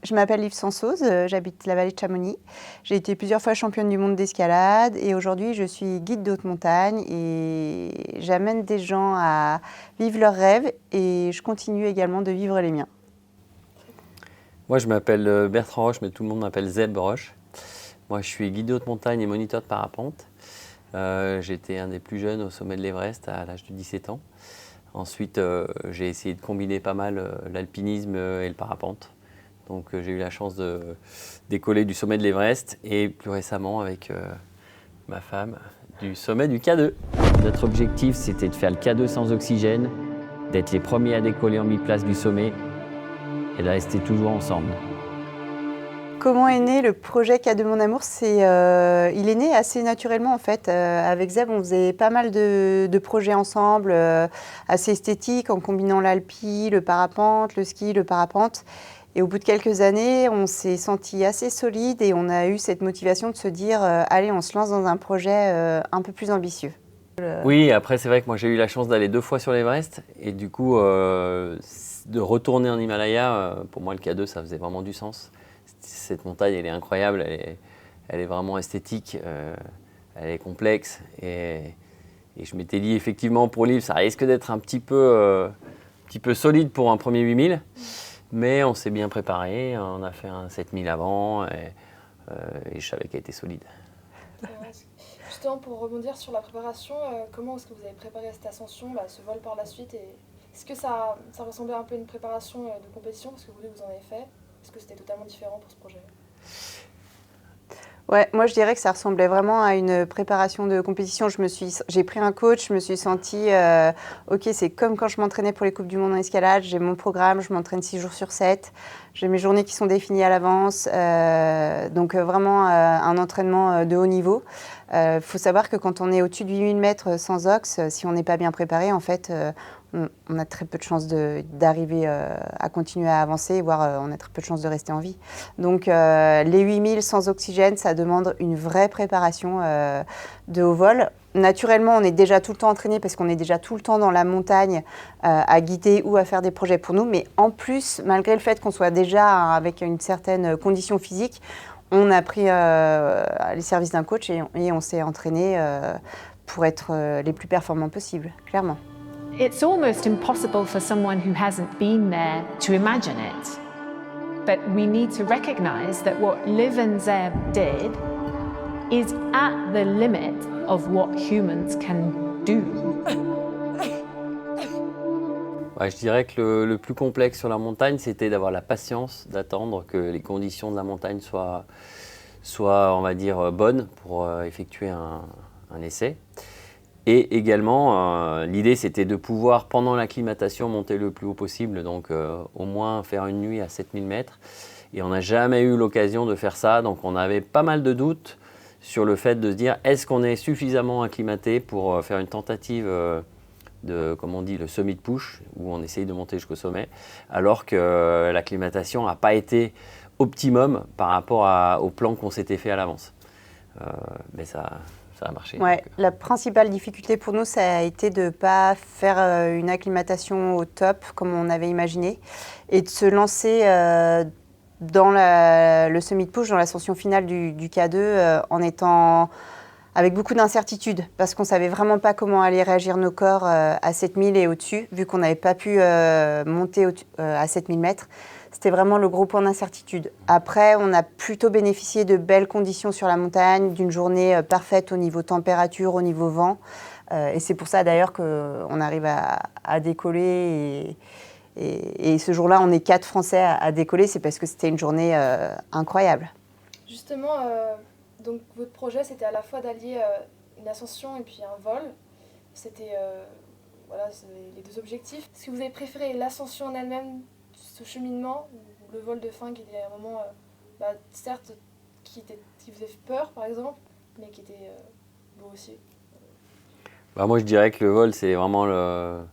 Je m'appelle Yves Sansoz, j'habite la vallée de Chamonix. J'ai été plusieurs fois championne du monde d'escalade et aujourd'hui je suis guide de haute montagne et j'amène des gens à vivre leurs rêves et je continue également de vivre les miens. Moi je m'appelle Bertrand Roche, mais tout le monde m'appelle Zeb Roche. Moi je suis guide de haute montagne et moniteur de parapente. J'étais un des plus jeunes au sommet de l'Everest à l'âge de 17 ans. Ensuite j'ai essayé de combiner pas mal l'alpinisme et le parapente. Donc j'ai eu la chance de décoller du sommet de l'Everest et plus récemment avec ma femme du sommet du K2. Notre objectif, c'était de faire le K2 sans oxygène, d'être les premiers à décoller en biplace du sommet et de rester toujours ensemble. Comment est né le projet K2 Mon Amour? Il est né assez naturellement en fait. Avec Zeb, on faisait pas mal de projets ensemble, assez esthétiques, en combinant l'alpi, le parapente, le ski, le parapente. Et au bout de quelques années, on s'est senti assez solide et on a eu cette motivation de se dire allez, on se lance dans un projet un peu plus ambitieux. Oui, après c'est vrai que moi j'ai eu la chance d'aller 2 fois sur l'Everest et du coup de retourner en Himalaya, pour moi le K2 ça faisait vraiment du sens. Cette montagne elle est incroyable, elle est vraiment esthétique, elle est complexe et je m'étais dit effectivement pour l'île ça risque d'être un petit peu solide pour un premier 8000. Mais on s'est bien préparé, on a fait un 7000 avant et je savais qu'elle était solide. Justement, pour rebondir sur la préparation, comment est-ce que vous avez préparé cette ascension, ce vol par la suite et est-ce que ça ressemblait un peu à une préparation de compétition parce que vous en avez fait? Est-ce que c'était totalement différent pour ce projet? Ouais, moi je dirais que ça ressemblait vraiment à une préparation de compétition. J'ai pris un coach, je me suis sentie, ok, c'est comme quand je m'entraînais pour les Coupes du Monde en escalade, j'ai mon programme, je m'entraîne 6 jours sur 7, j'ai mes journées qui sont définies à l'avance, donc vraiment un entraînement de haut niveau. Faut savoir que quand on est au-dessus de 8000 mètres sans ox, si on n'est pas bien préparé, en fait, on a très peu de chances d'arriver à continuer à avancer, voire on a très peu de chances de rester en vie. Donc les 8000 sans oxygène, ça demande une vraie préparation de haut vol. Naturellement, on est déjà tout le temps entraîné parce qu'on est déjà tout le temps dans la montagne à guider ou à faire des projets pour nous. Mais en plus, malgré le fait qu'on soit déjà avec une certaine condition physique, on a pris les services d'un coach et on s'est entraîné pour être les plus performants possibles, clairement. It's almost impossible for someone who hasn't been there to imagine it. But we need to recognize that what Liv and Zeb did is at the limit of what humans can do. Ouais, je dirais que le plus complexe sur la montagne, c'était d'avoir la patience, d'attendre que les conditions de la montagne soient on va dire, bonnes pour effectuer un essai. Et également, l'idée c'était de pouvoir, pendant l'acclimatation, monter le plus haut possible, donc au moins faire une nuit à 7000 mètres. Et on n'a jamais eu l'occasion de faire ça, donc on avait pas mal de doutes sur le fait de se dire est-ce qu'on est suffisamment acclimaté pour faire une tentative de, comme on dit, le summit push, où on essaye de monter jusqu'au sommet, alors que l'acclimatation n'a pas été optimum par rapport au plan qu'on s'était fait à l'avance. Mais ça a marché. Ouais, Donc, la principale difficulté pour nous, ça a été de ne pas faire une acclimatation au top comme on avait imaginé et de se lancer dans le summit push, dans l'ascension finale du K2 en étant avec beaucoup d'incertitudes parce qu'on ne savait vraiment pas comment allaient réagir nos corps à 7000 et au-dessus, vu qu'on n'avait pas pu monter à 7000 mètres. C'était vraiment le gros point d'incertitude. Après, on a plutôt bénéficié de belles conditions sur la montagne, d'une journée parfaite au niveau température, au niveau vent. Et c'est pour ça d'ailleurs qu'on arrive à décoller. Et ce jour-là, on est 4 Français à décoller. C'est parce que c'était une journée incroyable. Justement, donc votre projet, c'était à la fois d'allier une ascension et puis un vol. C'était les deux objectifs. Est-ce que vous avez préféré l'ascension en elle-même, ce cheminement, ou le vol de fin qui était un moment, certes, qui faisait peur par exemple, mais qui était beau aussi? moi je dirais que le vol c'est vraiment le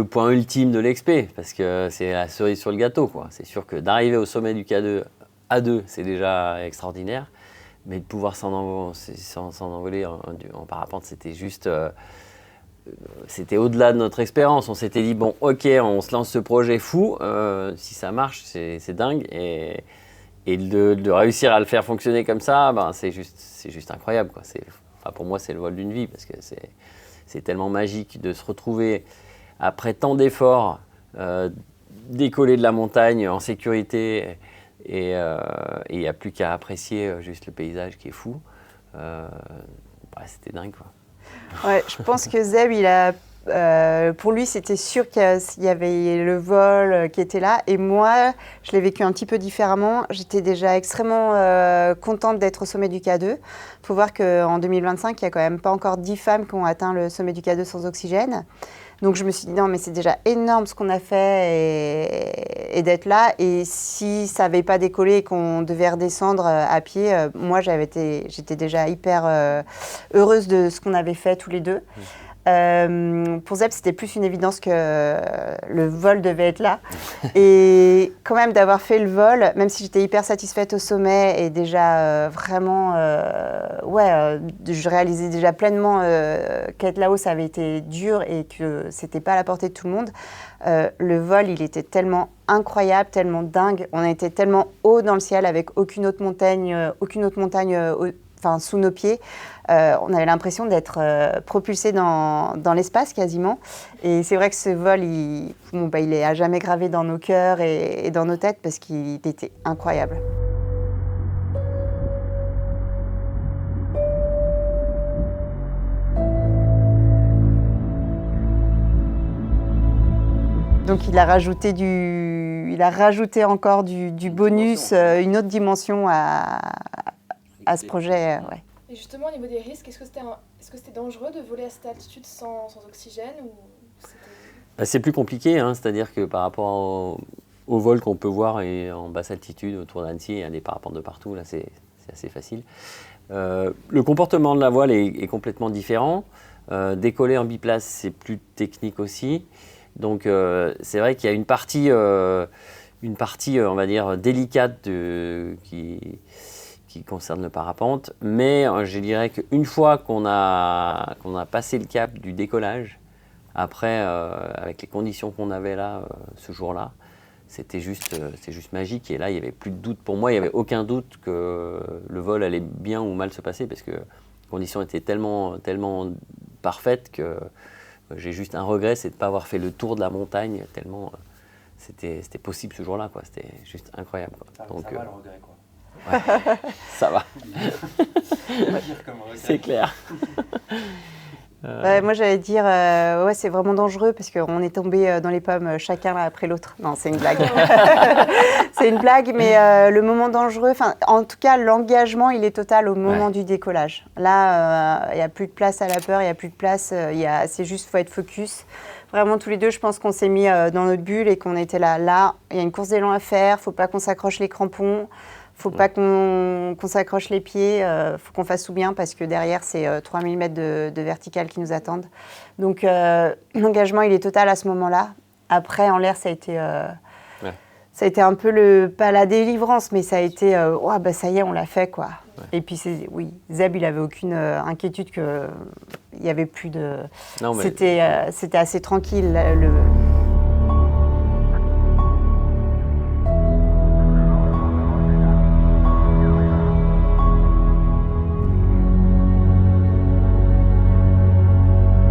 point ultime de l'expé, parce que c'est la cerise sur le gâteau, quoi. C'est sûr que d'arriver au sommet du K2 à 2, c'est déjà extraordinaire, mais de pouvoir s'en envoler en parapente, c'était juste c'était au-delà de notre expérience. On s'était dit, bon, ok, on se lance ce projet fou. Si ça marche, c'est dingue. Et de réussir à le faire fonctionner comme ça, ben, c'est juste incroyable, quoi. Enfin, pour moi, c'est le vol d'une vie parce que c'est tellement magique de se retrouver après tant d'efforts, décoller de la montagne en sécurité et il n'y a plus qu'à apprécier juste le paysage qui est fou. C'était dingue, quoi. Ouais, je pense que Zeb, pour lui, c'était sûr qu'il y avait le vol qui était là. Et moi, je l'ai vécu un petit peu différemment. J'étais déjà extrêmement contente d'être au sommet du K2. Il faut voir qu'en 2025, il n'y a quand même pas encore 10 femmes qui ont atteint le sommet du K2 sans oxygène. Donc je me suis dit, non, mais c'est déjà énorme ce qu'on a fait et d'être là. Et si ça n'avait pas décollé et qu'on devait redescendre à pied, moi, j'étais déjà hyper heureuse de ce qu'on avait fait tous les deux. Pour Zeb, c'était plus une évidence que le vol devait être là. Et quand même d'avoir fait le vol, même si j'étais hyper satisfaite au sommet et déjà vraiment, je réalisais déjà pleinement qu'être là-haut, ça avait été dur et que c'était pas à la portée de tout le monde. Le vol, il était tellement incroyable, tellement dingue. On était tellement haut dans le ciel avec aucune autre montagne sous nos pieds. On avait l'impression d'être propulsé dans l'espace quasiment. Et c'est vrai que ce vol, il est à jamais gravé dans nos cœurs et dans nos têtes parce qu'il était incroyable. Donc il a rajouté encore du bonus, une autre dimension à ce projet. Ouais. Et justement, au niveau des risques, est-ce que c'était dangereux de voler à cette altitude sans oxygène ou c'est plus compliqué, hein, c'est-à-dire que par rapport au vol qu'on peut voir et en basse altitude autour d'Annecy, il y a des parapentes de partout, là c'est assez facile. Le comportement de la voile est complètement différent. Décoller en biplace, c'est plus technique aussi. Donc c'est vrai qu'il y a une partie on va dire, délicate qui concerne le parapente, mais je dirais qu'une fois qu'on a passé le cap du décollage, après, avec les conditions qu'on avait là, ce jour-là, c'est juste magique. Et là, il n'y avait plus de doute. Pour moi, il n'y avait aucun doute que le vol allait bien ou mal se passer, parce que les conditions étaient tellement parfaites que j'ai juste un regret, c'est de ne pas avoir fait le tour de la montagne, tellement c'était possible ce jour-là, quoi. C'était juste incroyable, quoi. Donc, ça va le regret, quoi. Ouais, ça va. C'est clair. Moi, j'allais dire, c'est vraiment dangereux parce qu'on est tombé dans les pommes chacun l'un après l'autre. Non, c'est une blague. C'est une blague, mais le moment dangereux, en tout cas, l'engagement, il est total au moment du décollage. Là, il n'y a plus de place à la peur, il n'y a plus de place, c'est juste, il faut être focus. Vraiment, tous les deux, je pense qu'on s'est mis dans notre bulle et qu'on était là. Là, il y a une course d'élan à faire, il ne faut pas qu'on s'accroche les crampons. Faut pas qu'on s'accroche les pieds, faut qu'on fasse tout bien parce que derrière, c'est 3000 mètres de verticale qui nous attendent. Donc, l'engagement, il est total à ce moment-là. Après, en l'air, ça a été un peu pas la délivrance, mais ça a été, ça y est, on l'a fait, quoi. Ouais. Et puis, Zeb, il avait aucune inquiétude qu'il y avait plus de... Non, mais... C'était assez tranquille,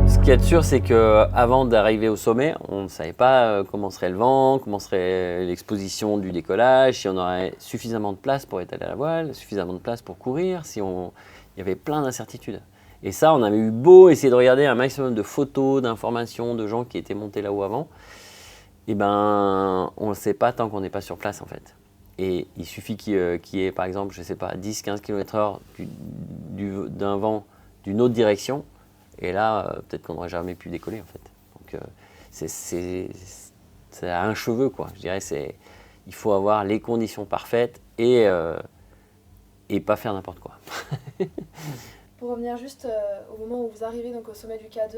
Ce qu'il y a de sûr, c'est qu'avant d'arriver au sommet, on ne savait pas comment serait le vent, comment serait l'exposition du décollage, si on aurait suffisamment de place pour étaler la voile, suffisamment de place pour courir, il y avait plein d'incertitudes. Et ça, on avait eu beau essayer de regarder un maximum de photos, d'informations, de gens qui étaient montés là-haut avant. Et on ne le sait pas tant qu'on n'est pas sur place, en fait. Et il suffit qu'il y ait, par exemple, 10-15 km/h d'un vent d'une autre direction. Et là, peut-être qu'on n'aurait jamais pu décoller, en fait. Donc, c'est à un cheveu, quoi. Je dirais, il faut avoir les conditions parfaites et pas faire n'importe quoi. Pour revenir juste au moment où vous arrivez donc, au sommet du K2,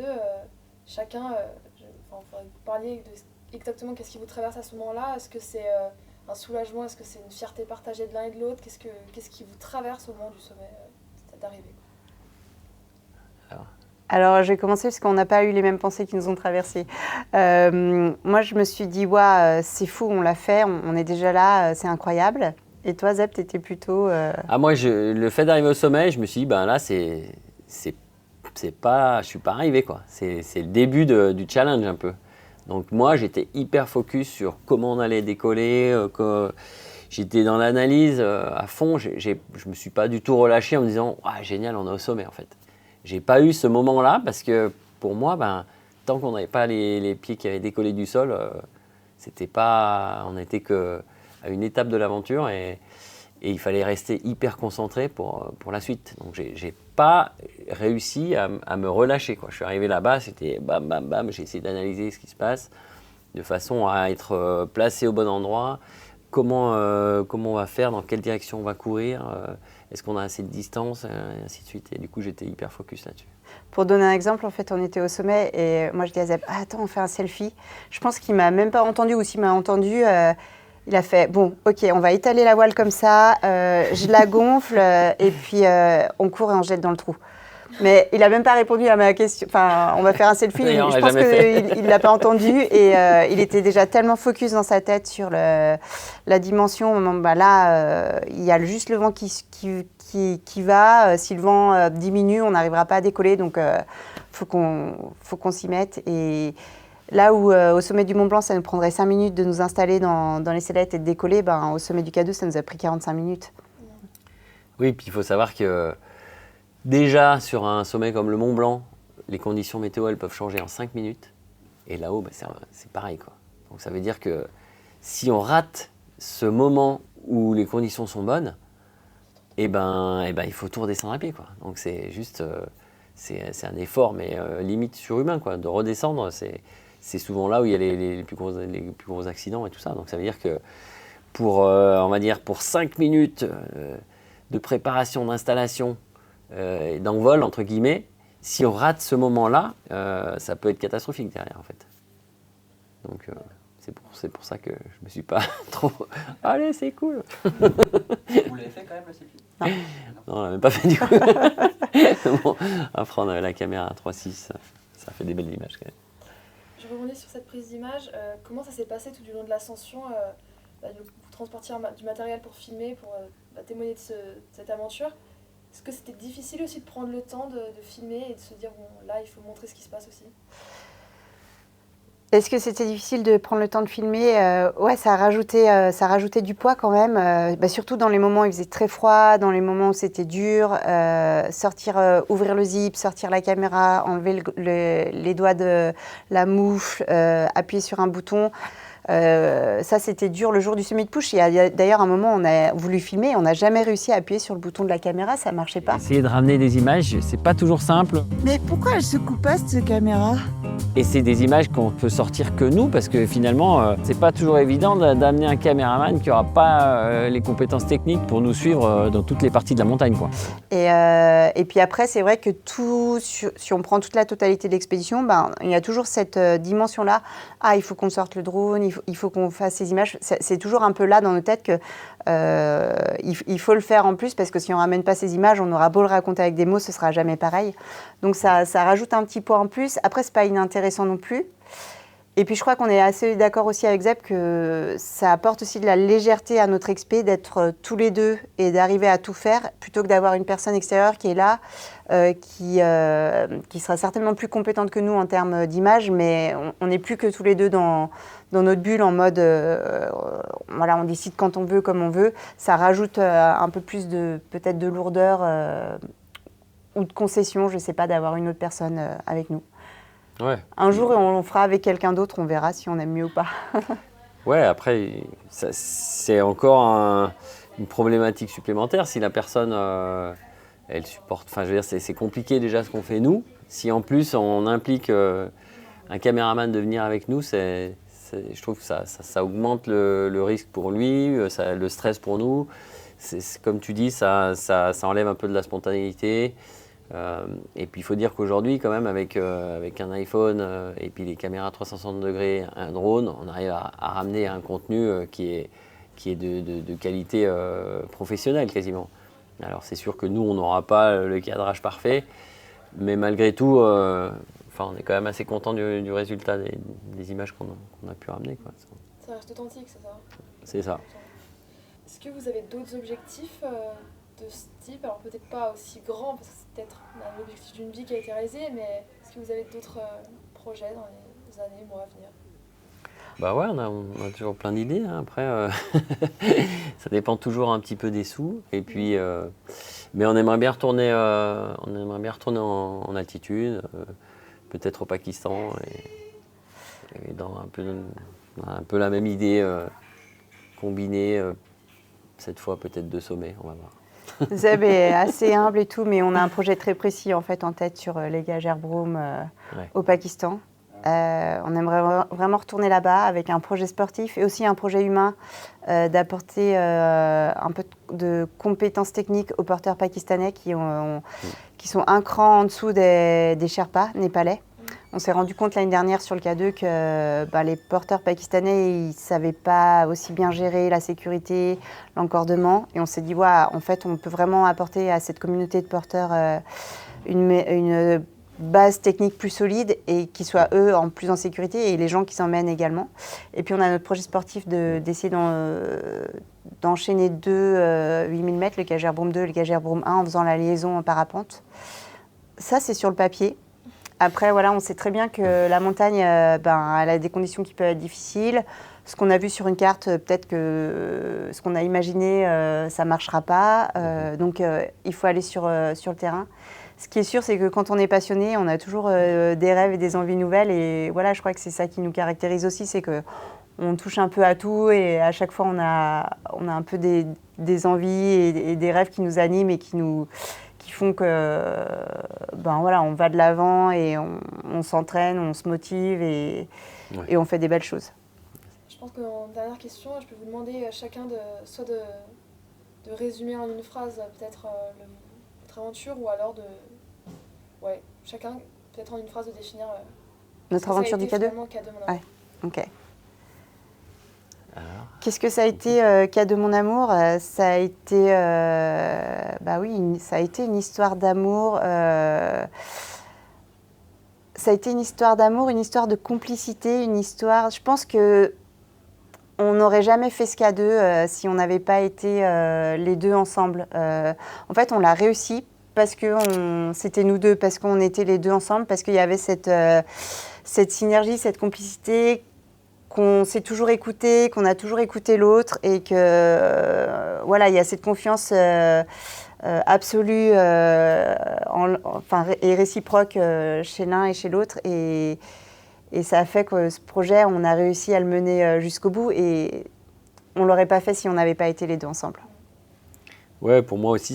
chacun, vous parliez de exactement qu'est-ce qui vous traverse à ce moment-là. Est-ce que c'est un soulagement? Est-ce que c'est une fierté partagée de l'un et de l'autre? Qu'est-ce qui vous traverse au moment du sommet d'arrivée? Alors, Alors, j'ai commencé parce qu'on n'a pas eu les mêmes pensées qui nous ont traversées. Moi, je me suis dit, ouais, c'est fou, on l'a fait, on est déjà là, c'est incroyable. Et toi, Zeb, t'étais plutôt... Ah, moi, le fait d'arriver au sommet, je me suis dit, ben là, c'est pas, je suis pas arrivé, quoi. C'est le début du challenge, un peu. Donc, moi, j'étais hyper focus sur comment on allait décoller, j'étais dans l'analyse à fond. Je me suis pas du tout relâché en me disant, ah, génial, on est au sommet, en fait. J'ai pas eu ce moment-là parce que pour moi, tant qu'on n'avait pas les pieds qui avaient décollé du sol, on n'était qu'à une étape de l'aventure et il fallait rester hyper concentré pour la suite. Donc j'ai pas réussi à me relâcher, quoi. Je suis arrivé là-bas, c'était bam bam bam, j'ai essayé d'analyser ce qui se passe de façon à être placé au bon endroit. Comment on va faire, dans quelle direction on va courir, est-ce qu'on a assez de distance, et ainsi de suite. Et du coup, j'étais hyper focus là-dessus. Pour donner un exemple, en fait, on était au sommet et moi, je dis à Zeb, ah, attends, on fait un selfie. Je pense qu'il m'a même pas entendu ou s'il m'a entendu, il a fait, bon, ok, on va étaler la voile comme ça, je la gonfle et puis on court et on se jette dans le trou. Mais il n'a même pas répondu à ma question. Enfin, on va faire un selfie. Non, je pense qu'il ne l'a pas entendu et il était déjà tellement focus dans sa tête sur la dimension. Là, il y a juste le vent qui va. Si le vent diminue, on n'arrivera pas à décoller. Donc, faut qu'on s'y mette. Et là où au sommet du Mont Blanc, ça nous prendrait 5 minutes de nous installer dans les sellettes et de décoller, au sommet du K2, ça nous a pris 45 minutes. Oui, puis il faut savoir que déjà, sur un sommet comme le Mont Blanc, les conditions météo, elles peuvent changer en 5 minutes. Et là-haut, c'est pareil, quoi. Donc ça veut dire que si on rate ce moment où les conditions sont bonnes, il faut tout redescendre à pied, quoi. Donc c'est juste, c'est un effort, mais limite surhumain, quoi. De redescendre, c'est souvent là où il y a les plus gros accidents et tout ça. Donc ça veut dire que pour 5 minutes de préparation, d'installation, d'envol, entre guillemets, si on rate ce moment-là, ça peut être catastrophique derrière, en fait. Donc, c'est pour ça que je me suis pas trop... Allez, c'est cool. Vous l'avez fait quand même, le selfie? Non, on l'a même pas fait du coup. Bon, après, on avait la caméra 3.6, ça fait des belles images quand même. Je rebondis sur cette prise d'image. Comment ça s'est passé tout du long de l'ascension? Vous transportiez du matériel pour filmer, pour témoigner de cette aventure. Est-ce que c'était difficile aussi de prendre le temps de filmer et de se dire, bon, là, il faut montrer ce qui se passe aussi? Est-ce que c'était difficile de prendre le temps de filmer? Ouais, ça a rajouté du poids quand même. Surtout dans les moments où il faisait très froid, dans les moments où c'était dur. Ouvrir le zip, sortir la caméra, enlever les doigts de la mouche, appuyer sur un bouton. Ça, c'était dur le jour du Summit Push. Il y a d'ailleurs un moment, on a voulu filmer, on n'a jamais réussi à appuyer sur le bouton de la caméra, ça ne marchait pas. Essayer de ramener des images, c'est pas toujours simple. Mais pourquoi elle se coupe pas cette caméra? Et c'est des images qu'on peut sortir que nous, parce que finalement, c'est pas toujours évident d'amener un caméraman qui n'aura pas les compétences techniques pour nous suivre dans toutes les parties de la montagne, quoi. Et puis après, c'est vrai que si on prend toute la totalité de l'expédition, il y a toujours cette dimension-là. Ah, il faut qu'on sorte le drone, il faut qu'on fasse ces images. C'est toujours un peu là dans nos têtes que il faut le faire en plus, parce que si on ne ramène pas ces images, on aura beau le raconter avec des mots, ce ne sera jamais pareil. Donc ça rajoute un petit poids en plus. Après, ce n'est pas inintéressant non plus. Et puis je crois qu'on est assez d'accord aussi avec Zeb que ça apporte aussi de la légèreté à notre expé d'être tous les deux et d'arriver à tout faire, plutôt que d'avoir une personne extérieure qui est là, qui sera certainement plus compétente que nous en termes d'image, mais on n'est plus que tous les deux dans notre bulle en mode on décide quand on veut, comme on veut. Ça rajoute un peu plus peut-être de lourdeur ou de concession, je ne sais pas, d'avoir une autre personne avec nous. Ouais. Un jour, on fera avec quelqu'un d'autre, on verra si on aime mieux ou pas. Ouais, après, c'est encore une problématique supplémentaire. Si la personne, elle supporte... Enfin, je veux dire, c'est compliqué déjà ce qu'on fait nous. Si en plus, on implique un caméraman de venir avec nous, je trouve que ça augmente le risque pour lui, le stress pour nous. Comme tu dis, ça enlève un peu de la spontanéité. Et puis il faut dire qu'aujourd'hui, quand même, avec un iPhone et puis les caméras 360 degrés, un drone, on arrive à ramener un contenu qui est de qualité professionnelle quasiment. Alors c'est sûr que nous, on n'aura pas le cadrage parfait, Mais malgré tout, on est quand même assez content du résultat des images qu'on a pu ramener, quoi. Ça reste authentique, c'est ça? C'est ça. Est-ce que vous avez d'autres objectifs de ce type? Alors peut-être pas aussi grands, parce que c'est peut-être l'objectif d'une vie qui a été réalisé, mais est-ce que vous avez d'autres projets dans les années, mois à venir? Bah ouais, on a toujours plein d'idées, hein. Après, ça dépend toujours un petit peu des sous. Et puis, mais on aimerait bien retourner, en altitude, peut-être au Pakistan, et dans un peu la même idée, combinée, cette fois peut-être 2 sommets, on va voir. Zeb est assez humble et tout, mais on a un projet très précis en fait en tête sur les Ghajar Broum au Pakistan. On aimerait vraiment retourner là-bas avec un projet sportif et aussi un projet humain, d'apporter un peu de compétences techniques aux porteurs pakistanais qui sont un cran en dessous des Sherpas népalais. On s'est rendu compte l'année dernière sur le K2 que les porteurs pakistanais ils savaient pas aussi bien gérer la sécurité, l'encordement, et on s'est dit en fait on peut vraiment apporter à cette communauté de porteurs une base technique plus solide et qu'ils soient eux plus en sécurité et les gens qui s'emmènent également. Et puis on a notre projet sportif d'essayer d'enchaîner 2 8000 mètres, le Ghajar Broum 2 et le Ghajar Broum 1 en faisant la liaison en parapente. Ça c'est sur le papier. Après voilà, on sait très bien que la montagne elle a des conditions qui peuvent être difficiles. Ce qu'on a vu sur une carte, peut-être que ce qu'on a imaginé, ça ne marchera pas. Donc il faut aller sur le terrain. Ce qui est sûr, c'est que quand on est passionné, on a toujours des rêves et des envies nouvelles. Et voilà, je crois que c'est ça qui nous caractérise aussi, c'est qu'on touche un peu à tout et à chaque fois, on a un peu des envies et des rêves qui nous animent et qui font que, on va de l'avant et on s'entraîne, on se motive et on fait des belles choses. Je pense qu'en dernière question, je peux vous demander à chacun soit de résumer en une phrase peut-être votre aventure ou alors chacun peut-être en une phrase de définir notre aventure du K2. Ouais, ok. Alors. Qu'est-ce que ça a été K de mon amour? Ça a été, ça a été une histoire d'amour. Ça a été une histoire d'amour, une histoire de complicité, une histoire. Je pense que on n'aurait jamais fait ce K2 si on n'avait pas été les deux ensemble. En fait, on l'a réussi parce que c'était nous deux, parce qu'on était les deux ensemble, parce qu'il y avait cette synergie, cette complicité, qu'on s'est toujours écouté, qu'on a toujours écouté l'autre et que il y a cette confiance absolue et réciproque chez l'un et chez l'autre. Et ça a fait que ce projet, on a réussi à le mener jusqu'au bout et on ne l'aurait pas fait si on n'avait pas été les deux ensemble. Ouais, pour moi aussi,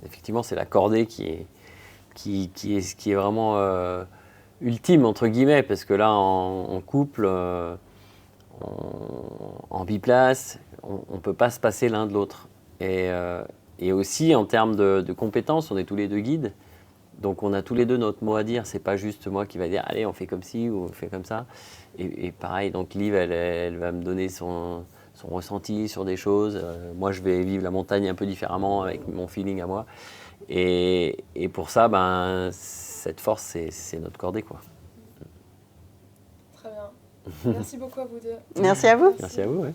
effectivement, c'est la cordée qui est vraiment ultime, entre guillemets, parce que là, en couple, en biplace, on ne peut pas se passer l'un de l'autre. Et aussi, en termes de compétences, on est tous les deux guides. Donc on a tous les deux notre mot à dire, c'est pas juste moi qui va dire allez on fait comme ci ou on fait comme ça. Et pareil, donc Liv elle va me donner son ressenti sur des choses. Moi je vais vivre la montagne un peu différemment avec mon feeling à moi. Et pour ça, cette force c'est notre cordée quoi. Très bien. Merci beaucoup à vous deux. Merci à vous. Merci à vous. Ouais.